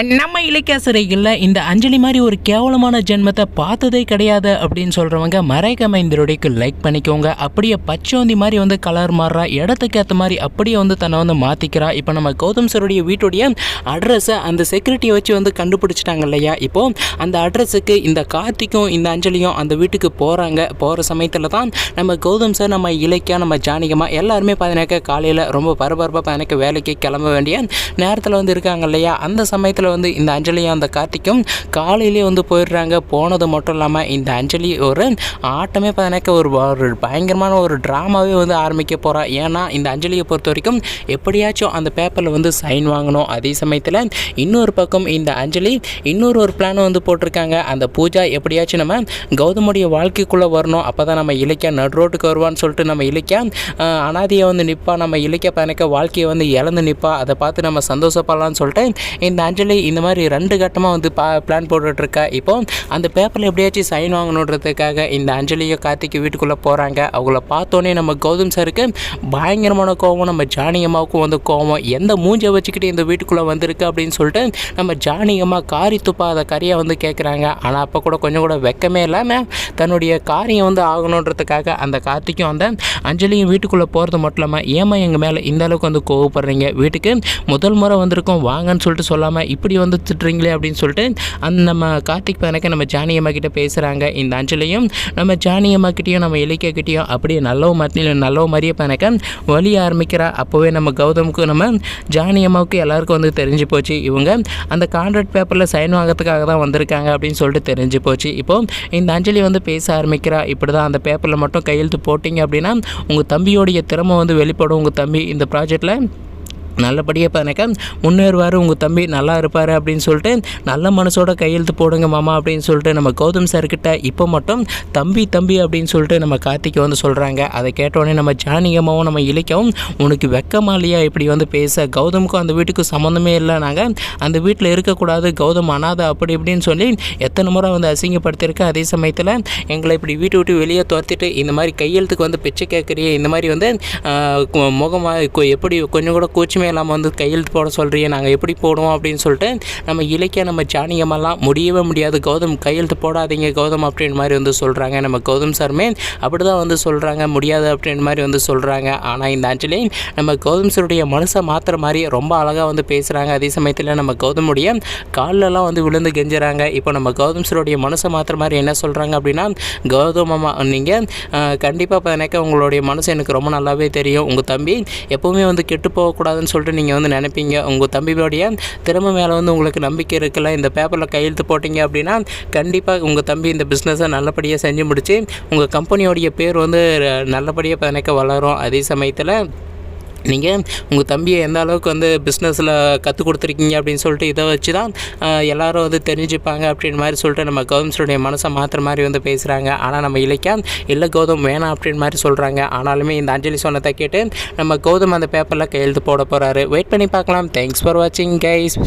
நம்ம இலக்கிய சிறைகளில் இந்த அஞ்சலி மாதிரி ஒரு கேவலமான ஜென்மத்தை பார்த்ததே கிடையாது அப்படின்னு சொல்கிறவங்க மறைக்காம இந்த வீடியோக்கு லைக் பண்ணிக்கோங்க. அப்படியே பச்சோந்தி மாதிரி வந்து கலர் மாறுறா, இடத்துக்கு ஏற்ற மாதிரி அப்படியே வந்து தன்னை வந்து மாற்றிக்கிறா. இப்போ நம்ம கௌதம் சருடைய வீட்டுடைய அட்ரஸை அந்த செக்யூரிட்டியை வச்சு வந்து கண்டுபிடிச்சிட்டாங்க இல்லையா. இப்போது அந்த அட்ரஸுக்கு இந்த கார்த்திக்கும் இந்த அஞ்சலியும் அந்த வீட்டுக்கு போகிற சமயத்தில் தான் நம்ம கௌதம் சார், நம்ம இலக்கியா, நம்ம ஜானகிமா எல்லாருமே பார்த்தீங்கன்னாக்கா காலையில் ரொம்ப பரபரப்பாக பார்த்தீங்கன்னாக்கா வேலைக்கு கிளம்ப வேண்டிய நேரத்தில் வந்து இருக்காங்க இல்லையா. அந்த சமயத்தில் வந்து இந்த அஞ்சலியும் அந்த கார்த்திக்கும் காலையிலே வந்து போயிடுறாங்க. போனது மட்டும் இல்லாமல் இந்த அஞ்சலி ஒரு ஆட்டமே பார்த்தீங்கன்னாக்கா ஒரு பயங்கரமான ஒரு ட்ராமாவே வந்து ஆரம்பிக்க போகிறா. ஏன்னா இந்த அஞ்சலியை பொறுத்த வரைக்கும் எப்படியாச்சும் அந்த பேப்பரில் வந்து சைன் வாங்கணும். அதே சமயத்தில் இன்னொரு பக்கம் இந்த அஞ்சலி ஒரு பிளான் வந்து போட்டிருக்காங்க. அந்த பூஜா எப்படியாச்சும் நம்ம கௌதமுடைய வாழ்க்கைக்குள்ளே வரணும், அப்போ தான் நம்ம இலக்கியா நடுரோட்டுக்கு வருவான்னு சொல்லிட்டு நம்ம இலக்கியா அனாதியை வந்து நிற்பா. நம்ம இலக்கியா பார்த்தீங்கன்னாக்கா வாழ்க்கையை வந்து இழந்து நிற்பா. அதை பார்த்து நம்ம சந்தோஷப்படலான்னு சொல்லிட்டு இந்த அஞ்சலி இந்த மாதிரி 2 கட்டமாக வந்து பிளான் போட்டுட்ருக்கா. இப்போ அந்த பேப்பரில் எப்படியாச்சும் சைன் வாங்கணுன்றதுக்காக இந்த அஞ்சலியோ கார்த்திக்கு வீட்டுக்குள்ளே போகிறாங்க. அவங்கள பார்த்தோன்னே நம்ம கௌதம் சாருக்கு பயங்கரமான கோவம், நம்ம ஜானகியம்மாவுக்கும் வந்து கோவம். எந்த மூஞ்சை வச்சுக்கிட்டு இந்த வீட்டுக்குள்ளே வந்திருக்கு அப்படின்னு சொல்லிட்டு நம்ம ஜானகியம்மா காரி துப்பாத கறியை வந்து கேட்குறாங்க. ஆனால் அப்போ கூட கொஞ்சம் கூட வெக்கமே இல்லாமல் தன்னுடைய காரியம் வந்து ஆகணுன்றதுக்காக அந்த கார்த்திக்கும் அந்த அஞ்சலியும் வீட்டுக்குள்ளே போகிறது மட்டும் இல்லாமல் ஏமா எங்கள் மேலே இந்த அளவுக்கு வந்து கோவப்படுறீங்க, வீட்டுக்கு முதல் முறை வந்திருக்கோம் வாங்கன்னு சொல்லிட்டு சொல்லாமல் இப்படி வந்து திட்டுறீங்களே அப்படின்னு சொல்லிட்டு அந்த நம்ம கார்த்திக் பையனுக்கு நம்ம ஜானகியம்மா கிட்டே பேசுகிறாங்க. இந்த அஞ்சலியும் நம்ம ஜானகியம்மா கிட்டேயும் நம்ம இலக்கிய கிட்டேயும் அப்படியே நல்ல மாதிரியே பையனுக்கு வழி ஆரம்பிக்கிறா. அப்போவே நம்ம கௌதமுக்கு நம்ம ஜானகியம்மாவுக்கு எல்லாருக்கும் வந்து தெரிஞ்சு போச்சு, இவங்க அந்த கான்ட்ராக்ட் பேப்பரில் சைன் வாங்கிறதுக்காக தான் வந்திருக்காங்க அப்படின்னு சொல்லிட்டு தெரிஞ்சு போச்சு. இப்போது இந்த அஞ்சலி வந்து பேச ஆரம்பிக்கிறா. இப்படி தான் அந்த பேப்பரில் மட்டும் கையெழுத்து போட்டிங்க அப்படின்னா உங்கள் தம்பியோடைய திறமை வந்து வெளிப்படும், உங்கள் தம்பி இந்த ப்ராஜெக்டில் நல்லபடியாக பார்க்க முன்னேறுவார், உங்கள் தம்பி நல்லா இருப்பார் அப்படின்னு சொல்லிட்டு நல்ல மனசோட கையெழுத்து போடுங்க மாமா அப்படின்னு சொல்லிட்டு நம்ம கௌதம் சார்கிட்ட இப்போ மட்டும் தம்பி அப்படின்னு சொல்லிட்டு நம்ம கார்த்திகை வந்து சொல்கிறாங்க. அதை கேட்டோடனே நம்ம ஜானகியம்மாவும் நம்ம இலக்கியாவும் உனக்கு வெக்கமா இல்லையா இப்படி வந்து பேச, கௌதமுக்கும் அந்த வீட்டுக்கு சம்மந்தமே இல்லை, நாங்கள் அந்த வீட்டில் இருக்கக்கூடாது, கௌதம் அனாதை அப்படி இப்படின்னு சொல்லி எத்தனை முறை வந்து அசிங்கப்படுத்தியிருக்க. அதே சமயத்தில் எங்களை இப்படி வீட்டை விட்டு வெளியே துரத்திட்டு இந்த மாதிரி கையெழுத்துக்கு வந்து பிச்சை கேட்குறியே, இந்த மாதிரி வந்து முகமாக எப்படி கொஞ்சம் கூட கூச்சமே இல்லாமல் வந்து கையெழுத்து போட சொல்கிறீங்க, நாங்கள் எப்படி போடுவோம் அப்படின்னு சொல்லிட்டு நம்ம இலக்கிய நம்ம ஜானகியம்மாலாம் முடியவே முடியாது, கௌதம் கையெழுத்து போடாதீங்க கௌதம் அப்படின்ற மாதிரி வந்து சொல்கிறாங்க. நம்ம கௌதம் சாருமே அப்படி தான் வந்து சொல்கிறாங்க, முடியாது அப்படின்ற மாதிரி வந்து சொல்கிறாங்க. ஆனால் இந்த அஞ்சலி நம்ம கௌதம் சாருடைய மனசை மாற்றுற மாதிரி ரொம்ப அழகாக வந்து பேசுகிறாங்க. அதே சமயத்தில் நம்ம கௌதமுடைய காலிலலாம் வந்து விழுந்து கெஞ்சுறாங்க. இப்போ நம்ம கௌதம் சாருடைய மனசை மாற்றுற மாதிரி என்ன சொல்கிறாங்க அப்படின்னா, கௌதம் அம்மா நீங்கள் கண்டிப்பாக பார்த்தீங்கன்னாக்கா உங்களுடைய மனசு எனக்கு ரொம்ப நல்லாவே தெரியும், உங்கள் தம்பி எப்போவுமே வந்து கெட்டு போகக்கூடாதுன்னு சொல்லிட்டு நீங்கள் வந்து நினைப்பீங்க, உங்கள் தம்பியோடைய திறமை மேலே வந்து உங்களுக்கு நம்பிக்கை இருக்குல்ல, இந்த பேப்பரில் கையெழுத்து போட்டிங்க அப்படின்னா கண்டிப்பாக உங்கள் தம்பி இந்த பிஸ்னஸை நல்லபடியாக செஞ்சு முடித்து உங்கள் கம்பெனியோடைய பேர் வந்து நல்லபடியாக எனக்கு வளரும். அதே சமயத்தில் நீங்கள் உங்கள் தம்பியை எந்த அளவுக்கு வந்து பிஸ்னஸில் கற்றுக் கொடுத்துருக்கீங்க அப்படின்னு சொல்லிட்டு இதை வச்சு தான் எல்லோரும் வந்து தெரிஞ்சுப்பாங்க அப்படின்னு மாதிரி சொல்லிட்டு நம்ம கௌதம்ஸுடைய மனசை மாற்றுற மாதிரி வந்து பேசுகிறாங்க. ஆனால் நம்ம இலக்கியா இல்லை கௌதம் வேணாம் அப்படின்னு மாதிரி சொல்கிறாங்க. ஆனாலுமே இந்த அஞ்சலி சொன்னதை கேட்டு நம்ம கௌதம் அந்த பேப்பரில் கையெழுத்து போட போகிறாரு. வெயிட் பண்ணி பார்க்கலாம். தேங்க்ஸ் ஃபார் வாட்சிங் கைஸ்.